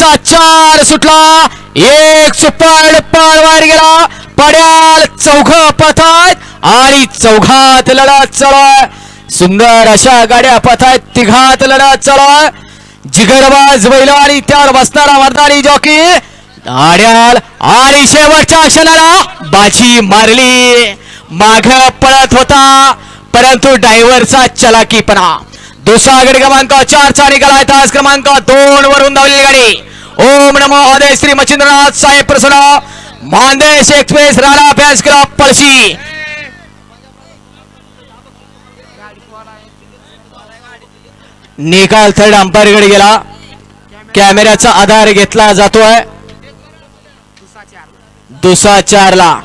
गाडीचा 4 सुटला, एक सुपर वर गेला. पड्याल चौघ पथात आणि चौघात लढत चालू. सुंदर अशा गाड्या पथात तिघात लढत चालू. जिगरबाज बैल आणि त्यावर बसणारा मर्दानी जॉकी आड्याल आणि शेवटच्या क्षणाला बाजी मारली. माग पळत होता परंतु ड्रायव्हरचा चलाकीपणा. दुसरा गडी क्रमांक 4 चा निघाला. तास क्रमांक 2 वरून धावलेली गाडी. ओम नमो हदय श्री मच्छिंद्रनाथ साहेब प्रसन्न Mandesh express Rana fans club Palshi. निकाल थर्ड अंपायर कडे गेला. कॅमेऱ्याचा आधार घेतला जातोय. दुसरा 4 ला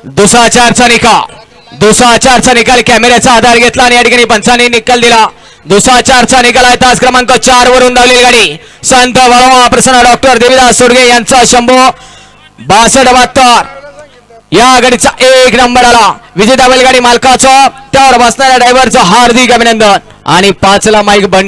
दुसरा 4 चा निकाल. दुसरा 4 चा निकाल कॅमेऱ्याचा आधार घेतला आणि या ठिकाणी पंचाने निकाल दिला. दुसरा 4 चा निकाल आहे. तास क्रमांक 4 वरून धावलेली गाडी संत वळवा प्रसन्न डॉक्टर देवीदास सोडगे यांचा शंभू 62-72 या गाडीचा 1 नंबर आला. विजेता बैलगाडी मालकाचं त्यावर बसणाऱ्या ड्रायव्हरचं हार्दिक अभिनंदन. आणि 5 ला माईक बंद.